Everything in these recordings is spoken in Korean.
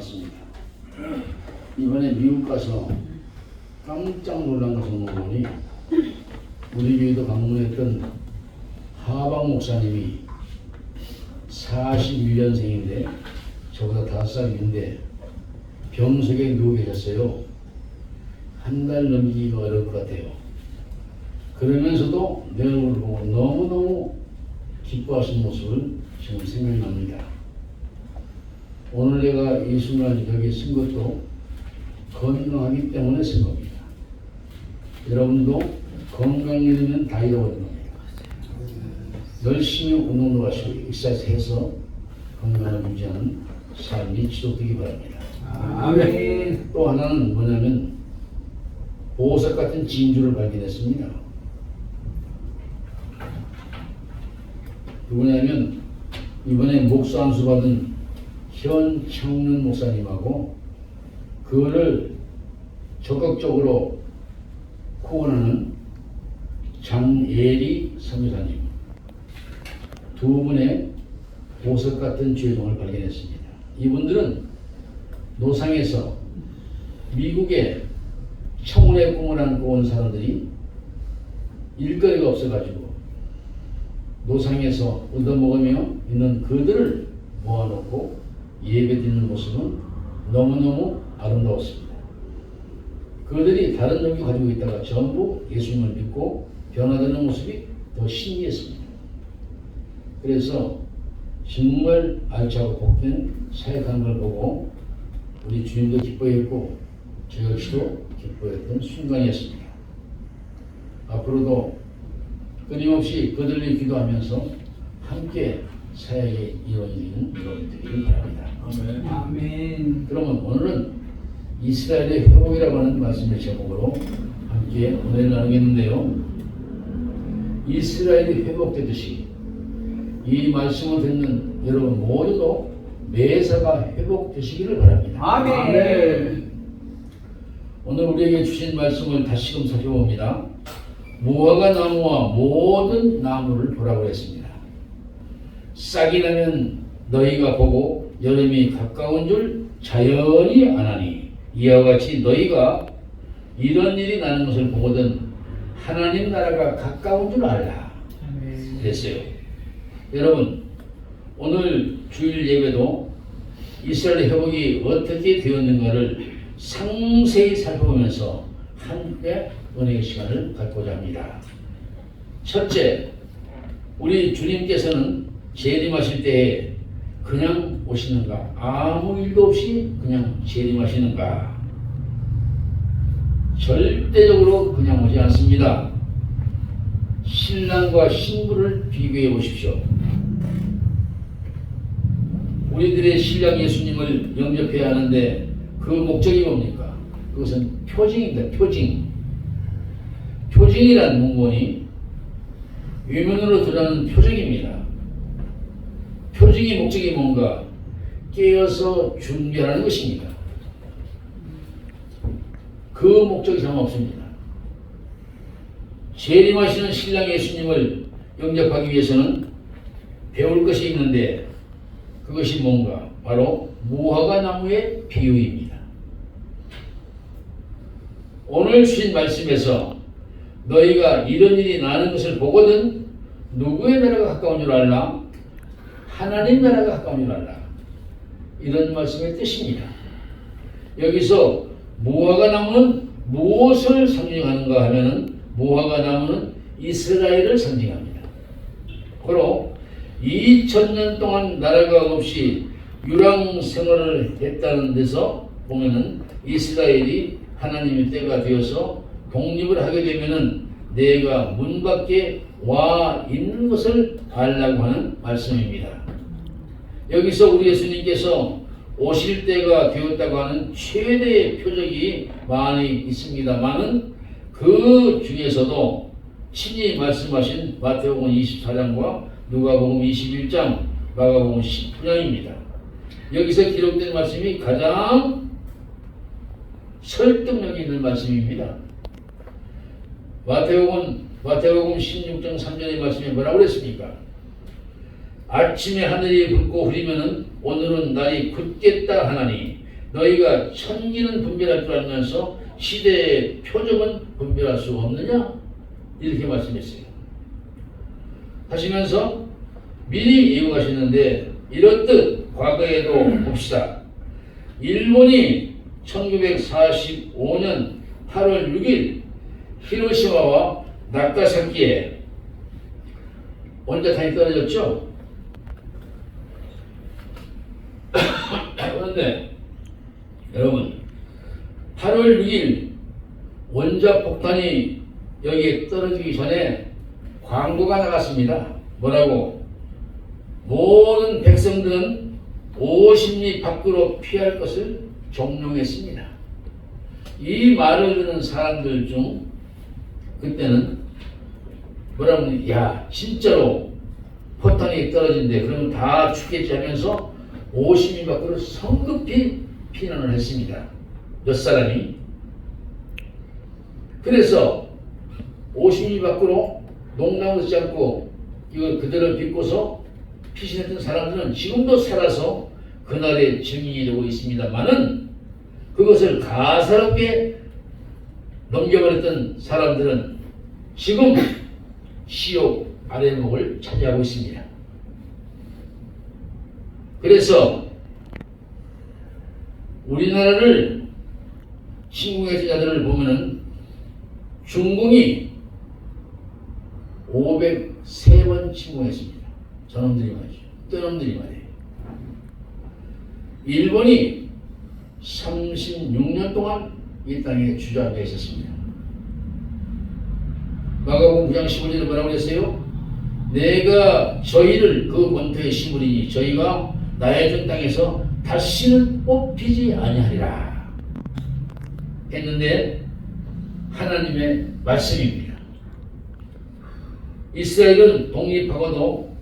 반갑습니다. 이번에 미국 가서 깜짝 놀란 것을 보니 우리 교회도 방문했던 하방 목사님이 41년생인데 저보다 5살 위인데 병석에 누워 계셨어요. 한 달 넘기기가 어려울 것 같아요. 그러면서도 내 얼굴을 보고 너무너무 기뻐하신 모습을 지금 생각이 납니다. 오늘 내가 이 순간 여기 쓴 것도 건강하기 때문에 쓴 겁니다. 여러분도 건강이 되면 다 잃어버린 겁니다. 열심히 운동도 하시고 익사이즈 해서 건강을 유지하는 삶이 지속되기 바랍니다. 아멘. 또 하나는 뭐냐면 보석 같은 진주를 발견했습니다. 누구냐면 이번에 목사 안수 받은 현창년 목사님하고 그거를 적극적으로 후원하는 장예리 선교사님 두 분의 보석 같은 죄종을 발견했습니다. 이분들은 노상에서 미국에 청운의 꿈을 안고 온 사람들이 일거리가 없어가지고 노상에서 얻어먹으며 있는 그들을 모아놓고 예배드리는 모습은 너무너무 아름다웠습니다. 그들이 다른 종교 가지고 있다가 전부 예수님을 믿고 변화되는 모습이 더 신기했습니다. 그래서 정말 알차고 복된 사역하는 걸 보고 우리 주님도 기뻐했고 저 역시도 기뻐했던 순간이었습니다. 앞으로도 끊임없이 그들을 기도하면서 함께 사역이 이루어지는 되기를 바랍니다. 아멘. 그러면 오늘은 이스라엘의 회복이라고 하는 말씀의 제목으로 함께 은혜를 나누겠는데요. 이스라엘이 회복되듯이 이 말씀을 듣는 여러분 모두도 매사가 회복되시기를 바랍니다. 아멘. 오늘 우리에게 주신 말씀을 다시금 살펴봅니다. 무화과 나무와 모든 나무를 보라고 했습니다. 싹이 나면 너희가 보고 여름이 가까운 줄 자연히 아나니 이와 같이 너희가 이런 일이 나는 것을 보거든 하나님 나라가 가까운 줄 알라. 그랬어요. 여러분 오늘 주일 예배도 이스라엘 회복이 어떻게 되었는가를 상세히 살펴보면서 함께 은혜의 시간을 갖고자 합니다. 첫째, 우리 주님께서는 재림하실 때에 그냥 오시는가? 아무 일도 없이 그냥 재림하시는가? 절대적으로 그냥 오지 않습니다. 신랑과 신부를 비교해 보십시오. 우리들의 신랑 예수님을 영접해야 하는데 그 목적이 뭡니까? 그것은 표징입니다. 표징. 표징이란 문구니 외면으로 드러나는 표적입니다. 표징의 목적이 뭔가? 깨어서 준비하는 것입니다. 그 목적 이상 없습니다. 재림하시는 신랑 예수님을 영접하기 위해서는 배울 것이 있는데 그것이 뭔가? 바로 무화과 나무의 비유입니다. 오늘 주신 말씀에서 너희가 이런 일이 나는 것을 보거든 누구의 나라가 가까운 줄 알라? 하나님 나라가 가까운 줄 알라. 이런 말씀의 뜻입니다. 여기서 무화과 나무는 무엇을 상징하는가 하면은 무화과 나무는 이스라엘을 상징합니다. 바로 2000년 동안 나라가 없이 유랑 생활을 했다는 데서 보면은 이스라엘이 하나님의 때가 되어서 독립을 하게 되면은 내가 문 밖에 와 있는 것을 알라고 하는 말씀입니다. 여기서 우리 예수님께서 오실 때가 되었다고 하는 최대의 표적이 많이 있습니다만은 그 중에서도 친히 말씀하신 마태복음 24장과 누가복음 21장, 마가복음 19장입니다. 여기서 기록된 말씀이 가장 설득력 있는 말씀입니다. 마태복음 16장 3절의 말씀에 뭐라고 그랬습니까? 아침에 하늘이 붉고 흐리면은 오늘은 날이 굳겠다 하나니 너희가 천기는 분별할 줄 알면서 시대의 표적은 분별할 수 없느냐? 이렇게 말씀했어요. 하시면서 미리 예고하시는데 이렇듯 과거에도 봅시다. 일본이 1945년 8월 6일 히로시마와 나가사키에 원자탄이 떨어졌죠. 그런데 여러분 8월 6일 원자폭탄이 여기에 떨어지기 전에 광고가 나갔습니다. 뭐라고? 모든 백성들은 50리 밖으로 피할 것을 종용했습니다. 이 말을 듣는 사람들 중 그때는 뭐라고 야 진짜로 포탄이 떨어진대 그러면 다 죽겠지 하면서 50리 밖으로 성급히 피난을 했습니다. 몇 사람이. 그래서 50리 밖으로 농담을 듣지 않고 이걸 그대로 믿고서 피신했던 사람들은 지금도 살아서 그날의 증인이 되고 있습니다만은 그것을 가사롭게 넘겨버렸던 사람들은 지금 시욕 아래목을 차지하고 있습니다. 그래서 우리나라를 침공했던 자들을 보면은 중공이 503번 침공했습니다. 저놈들이 말이죠. 떠놈들이 말이에요. 일본이 36년 동안 이 땅에 주저앉아 있었습니다. 마가복음 9장 15절에 뭐라고 했어요? 내가 저희를 그 본토에 심으리니 저희가 나의 준 땅에서 다시는 뽑히지 아니하리라 했는데 하나님의 말씀입니다. 이스라엘은 독립하고도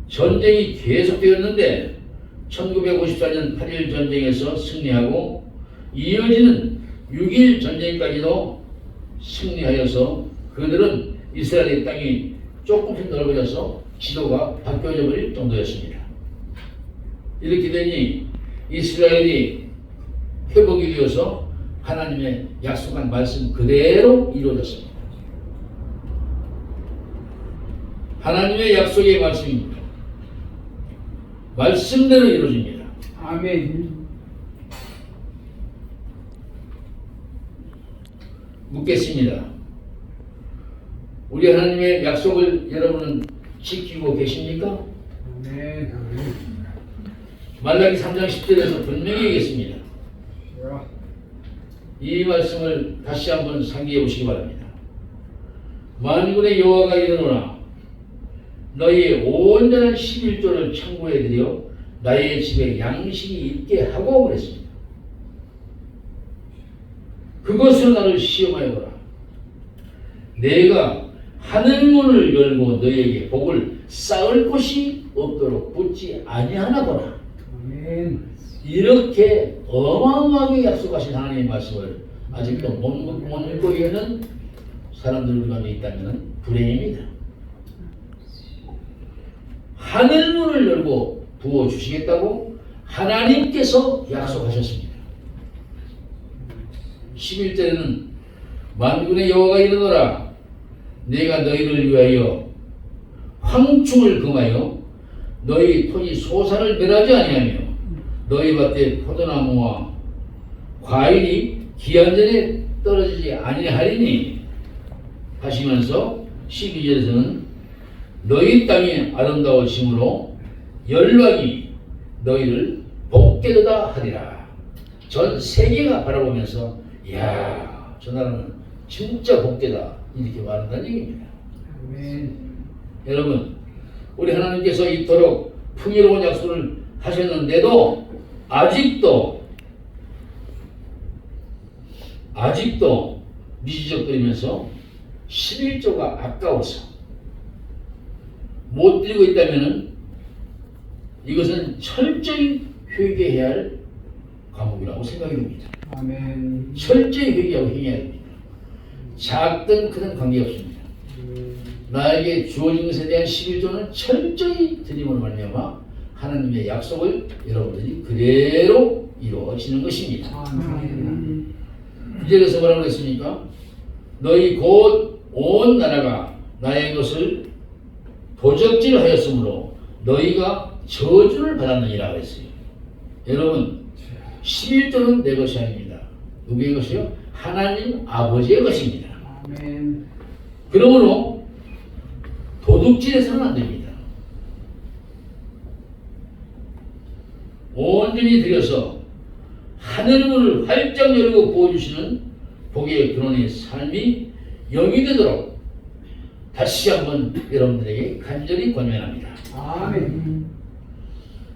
전쟁이 계속되었는데 1954년 8.1 전쟁에서 승리하고 이어지는 6.1 전쟁까지도 승리하여서 그들은 이스라엘의 땅이 조금씩 넓어져서 지도가 바뀌어져 버릴 정도였습니다. 이렇게 되니 이스라엘이 회복이 되어서 하나님의 약속한 말씀 그대로 이루어졌습니다. 하나님의 약속의 말씀입니다. 말씀대로 이루어집니다. 아멘. 묻겠습니다. 우리 하나님의 약속을 여러분은 지키고 계십니까? 아멘. 말라기 3장 10절에서 분명히 얘기했습니다. 이 말씀을 다시 한번 상기해 보시기 바랍니다. 만군의 여호와가 이르노라 너희의 온전한 11조를 청구해 드려 나의 집에 양식이 있게 하고 그랬습니다. 그것으로 나를 시험하여라. 내가 하늘문을 열고 너희에게 복을 쌓을 곳이 없도록 붙지 아니하나보라. 아멘. 이렇게 어마어마하게 약속하신 하나님의 말씀을 아직도 못 읽고 있는 사람들 가운데 있다면 불행입니다. 하늘문을 열고 부어주시겠다고 하나님께서 약속하셨습니다. 11절에는 만군의 여호와가 이르노라 내가 너희를 위하여 황충을 금하여 너희 토지 소산을 멸하지 아니하며 너희 밭에 포도나무와 과일이 기한전에 떨어지지 아니하리니 하시면서 12절에서는 너희 땅이 아름다워짐으로 열방이 너희를 복되도다 하리라. 전 세계가 바라보면서 이야 저 나라는 진짜 복되다 이렇게 말한다는 얘기입니다. 아멘. 여러분 우리 하나님께서 이토록 풍요로운 약속을 하셨는데도 아직도 미지적거리면서 11조가 아까워서 못 드리고 있다면 이것은 철저히 회개해야 할 과목이라고 생각이 듭니다. 아멘. 철저히 회개하고 행해야 됩니다. 작든 크든 관계없습니다. 나에게 주어진 것에 대한 11조는 철저히 드림으로 말미암아 하나님의 약속을 여러분들이 그대로 이루어지는 것입니다. 아멘. 이제 그래서 뭐라고 했습니까? 너희 곧 온 나라가 나의 것을 도적질하였으므로 너희가 저주를 받았느니라 했어요. 여러분 11조는 내 것이 아닙니다. 누구의 것이요? 하나님 아버지의 것입니다. 아멘. 그러므로 도둑질해서는 안 됩니다. 온전히 들여서 하늘문을 활짝 열고 부어주시는 복의 근원의 삶이 영이 되도록 다시 한번 여러분들에게 간절히 권면합니다. 아멘.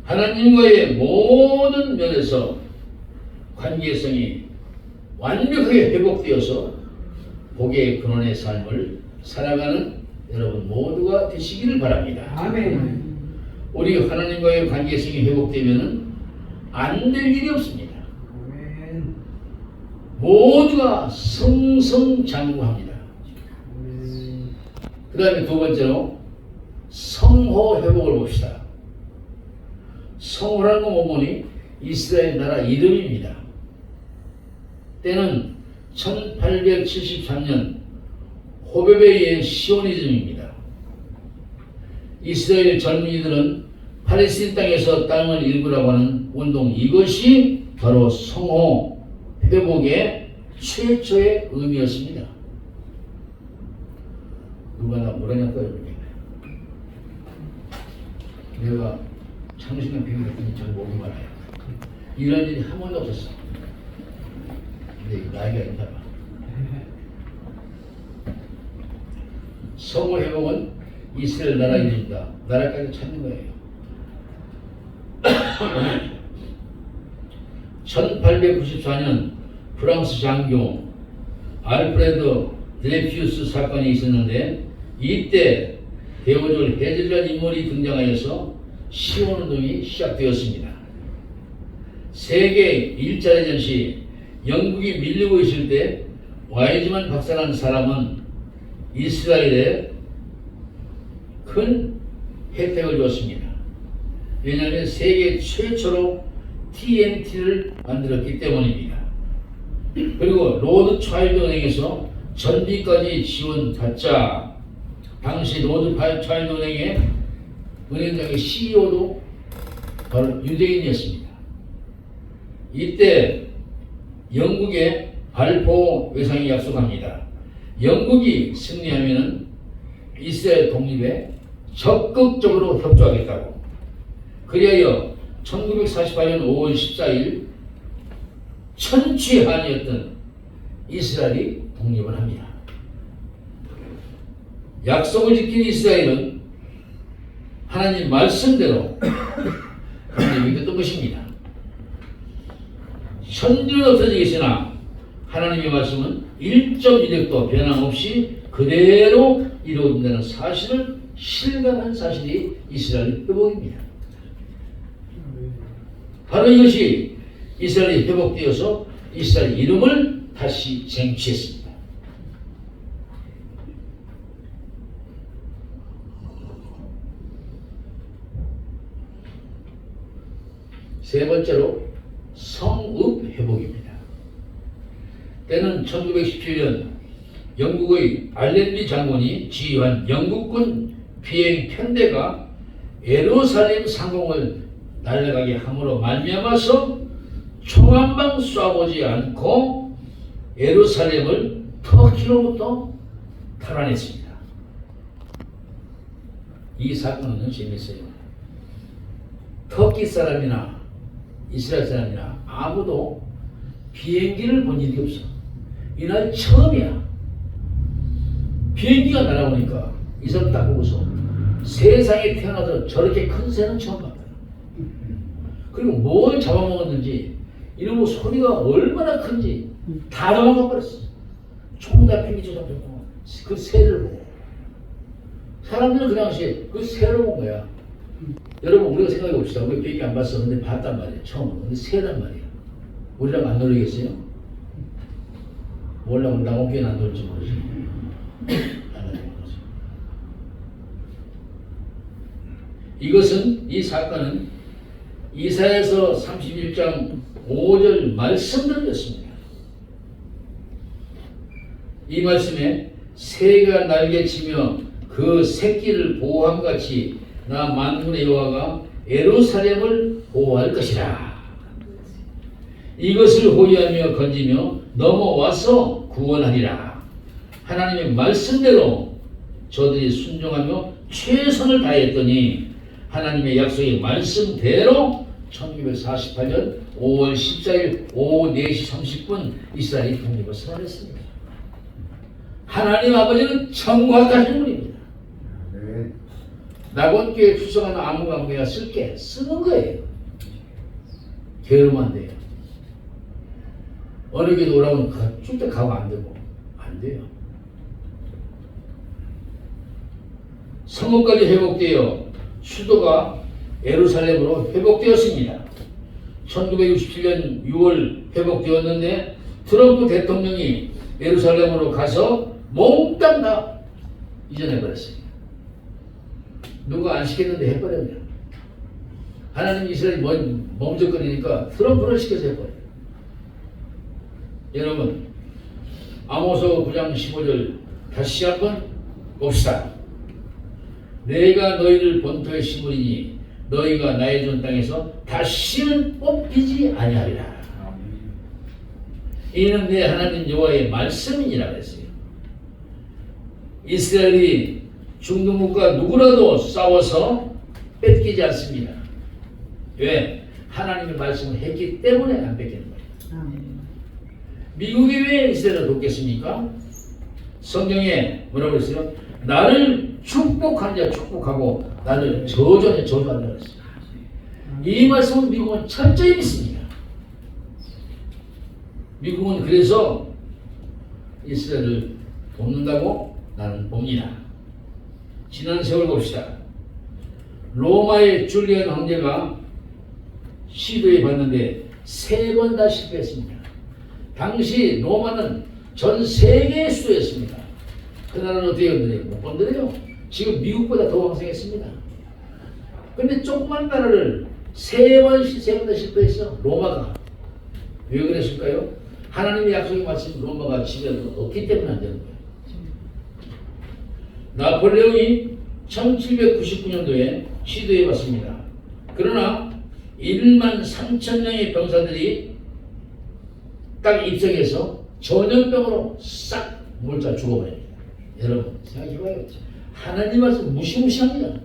하나님과의 모든 면에서 관계성이 완벽하게 회복되어서 복의 근원의 삶을 살아가는 여러분 모두가 되시기를 바랍니다. 아멘. 우리 하나님과의 관계성이 회복되면 안 될 일이 없습니다. 아멘. 모두가 성성장구합니다. 아멘. 그 다음에 두 번째로 성호 회복을 봅시다. 성호라는 건 뭐니? 이스라엘 나라 이름입니다. 때는 1873년 호베베이의 시오니즘입니다. 이스라엘 젊은이들은 팔레스틴 땅에서 땅을 일구라고 하는 운동, 이것이 바로 성호 회복의 최초의 의미였습니다. 누가 나 뭐라냐고요? 내가 창신경 비밀 했더니 전 목이 말아요. 이런 일이 한 번도 없었어. 근데 나이가 있나 봐. 성호 회복은 이스라엘 나라 이름입니다. 나라까지 찾는 거예요. 1894년 프랑스 장교 알프레드 드레피우스 사건이 있었는데 이때 베오졸 헤즐이라는 인물이 등장하여서 시온운동이 시작되었습니다. 세계 1차 대전 시 영국이 밀리고 있을 때 와이즈만 박사라는 사람은 이스라엘에 큰 혜택을 줬습니다. 왜냐하면 세계 최초로 TNT를 만들었기 때문입니다. 그리고 로드 차일드 은행에서 전비까지 지원받자 당시 로드 차일드 은행의 은행장의 CEO도 바로 유대인이었습니다. 이때 영국의 발포 외상이 약속합니다. 영국이 승리하면 이스라엘 독립에 적극적으로 협조하겠다고. 그리하여 1948년 5월 14일 천추한이었던 이스라엘이 독립을 합니다. 약속을 지킨 이스라엘은 하나님 말씀대로 독립이 됐던 것입니다. 천지는 없어지겠으나 하나님의 말씀은 1.1획도 변함없이 그대로 이루어진다는 사실을 실감한 사실이 이스라엘 회복입니다. 바로 이것이 이스라엘이 회복되어서 이스라엘 이름을 다시 쟁취했습니다. 세 번째로 성읍 회복입니다. 때는 1917년 영국의 알렌비 장군이 지휘한 영국군 비행 편대가 예루살렘 상공을 날아가게 함으로 말미암아서 총 한 방 쏴보지 않고 예루살렘을 터키로부터 탈환했습니다. 이 사건은 재밌어요. 터키 사람이나 이스라엘 사람이나 아무도 비행기를 본 일이 없어. 이날 처음이야. 비행기가 날아오니까 이 사람 딱 보고서 세상에 태어나서 저렇게 큰 새는 처음 봤다. 그리고 뭘 잡아먹었는지 이러고 소리가 얼마나 큰지 다 도망가 버렸어. 총다 팽이쳐 잡혔고 그 새를 보고 사람들은 그 당시에 그 새를 본 거야. 여러분 우리가 생각해 봅시다. 우리 비행기 안 봤어. 근데 봤단 말이에요. 처음으로. 근데 새란 말이에요. 우리랑 안 놀리겠어요? 몰라. 우리 나무교회는 안 놀지 모르지. 안 놀지 모르지. 이것은 이 사건은 이사야서 31장 5절 말씀을 듣습니다. 이 말씀에 새가 날개치며 그 새끼를 보호함같이 나 만군의 여호와가 예루살렘을 보호할 것이라. 이것을 호위하며 건지며 넘어와서 구원하리라. 하나님의 말씀대로 저들이 순종하며 최선을 다했더니 하나님의 약속의 말씀대로 1948년 5월 14일 오후 4시 30분 이스라엘이 독립을 선언했습니다. 하나님 아버지는 정확하신 분입니다. 아멘. 낙원교회 출석하는 아무 관계가 쓸게 쓰는 거예요. 게으르면 안 돼요. 어느 교회 오라면 쭉쭉 가고 안 되고 안 돼요. 성문까지 회복되어 수도가 예루살렘으로 회복되었습니다. 1967년 6월 회복되었는데 트럼프 대통령이 예루살렘으로 가서 몽땅 다 이전해버렸습니다. 누가 안 시켰는데 해버렸네요. 하나님 이스라엘이 멈쩍거리니까 트럼프를 시켜서 해버려요. 여러분, 아모스 9장 15절 다시 한번 봅시다. 내가 너희를 본토에 심으리니 너희가 나의 전 땅에서 다시는 뽑히지 아니하리라. 이는 내 하나님 여호와의 말씀이니라 그랬어요. 이스라엘이 중동국가 누구라도 싸워서 뺏기지 않습니다. 왜? 하나님의 말씀을 했기 때문에 안 뺏기는 거예요. 미국이 왜 이스라엘을 돕겠습니까? 성경에 뭐라고 그랬어요? 나를 축복한 자 축복하고 나를 저주한 자 저주한다 그랬어요. 이 말씀은 미국은 철저히 믿습니다. 미국은 그래서 이스라엘을 돕는다고 나는 봅니다. 지난 세월 봅시다. 로마의 줄리안 황제가 시도해 봤는데 3번 다 실패했습니다. 당시 로마는 전 세계의 수도였습니다. 그 나라는 어떻게 건드려요? 못 건드려요. 지금 미국보다 더 왕성했습니다. 근데 조그만 나라를 3번 다 실패했어. 로마가. 왜 그랬을까요? 하나님의 약속이 마침 로마가 지배가 없기 때문에 안 되는 거예요. 나폴레옹이 1799년도에 시도해 봤습니다. 그러나 1만 3천 명의 병사들이 딱 입성해서 전염병으로 싹 몰자 죽어버립니다. 여러분 생각해봐요. 하나님 말씀 무시무시합니다.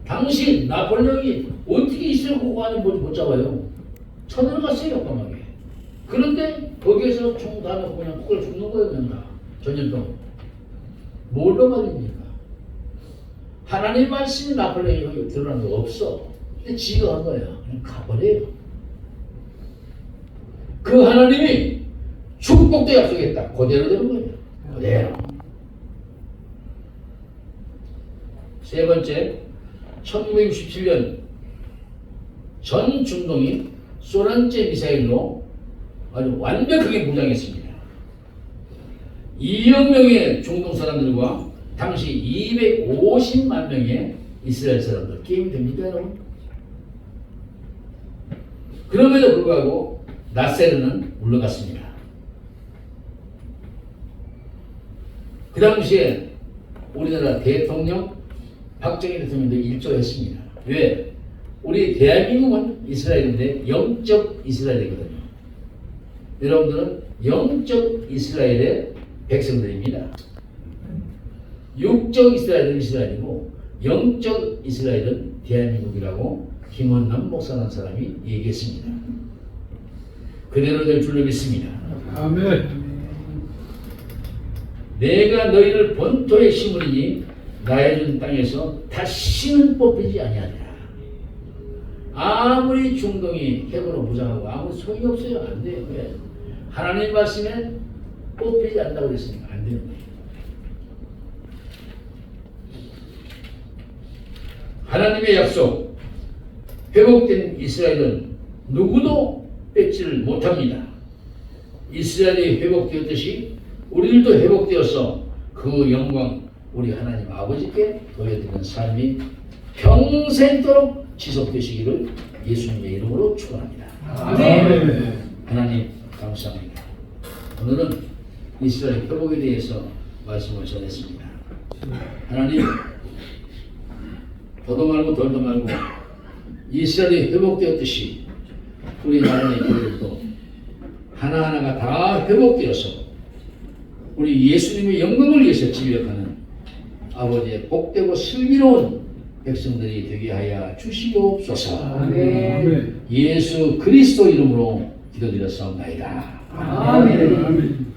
당시 나폴레옹이 어떻게 이스라엘 국왕을 못 잡아요? 쳐들어갔어요. 역감하게. 그런데 거기에서 총 다 넣고 그냥 꿀 죽는 거예요. 그냥 다 전염병. 뭘로 말입니까? 하나님 말씀이 나폴레옹이 거기 드러난 거 없어. 근데 지가 한 거야. 그냥 가버려요. 그 하나님이 축복도 약속했다. 그대로 되는 거예요. 그대로. 세 번째, 1967년 전 중동이 소란제 미사일로 아주 완벽하게 무장했습니다. 2억 명의 중동 사람들과 당시 250만 명의 이스라엘 사람들 게임이 됩니까, 여러분? 그럼에도 불구하고 나세르는 물러갔습니다. 그 당시에 우리나라 대통령 박정희 대통령도 일조했습니다. 왜? 우리 대한민국은 이스라엘인데 영적 이스라엘이거든요. 여러분들은 영적 이스라엘의 백성들입니다. 육적 이스라엘은 이스라엘이고 영적 이스라엘은 대한민국이라고 김원남 목사라는 사람이 얘기했습니다. 그대로 될 줄로 믿습니다. 아멘. 내가 너희를 본토에 심으리니 나의 준 땅에서 다시는 뽑히지 아니하리라. 아무리 중동이 핵으로 무장하고 아무 소용이 없어요. 안 돼요. 왜? 하나님 말씀에 뽑히지 않는다고 그랬으니까 안 되는 거예요. 하나님의 약속, 회복된 이스라엘은 누구도 뺏지를 못합니다. 이스라엘이 회복되었듯이 우리들도 회복되어서 그 영광 우리 하나님 아버지께 돌려드리는 삶이 평생도록 지속되시기를 예수님의 이름으로 축원합니다. 아멘. 하나님 감사합니다. 오늘은 이스라엘 회복에 대해서 말씀을 전했습니다. 하나님 더도 말고 덜도 말고 이스라엘이 회복되었듯이 우리 나라의 교회도 하나하나가 다 회복되어서 우리 예수님의 영광을 위해서 지휘하는 아버지의 복되고 슬기로운 백성들이 되게 하여 주시옵소서. 아멘. 예수 그리스도 이름으로 기도드렸사옵나이다. 아멘.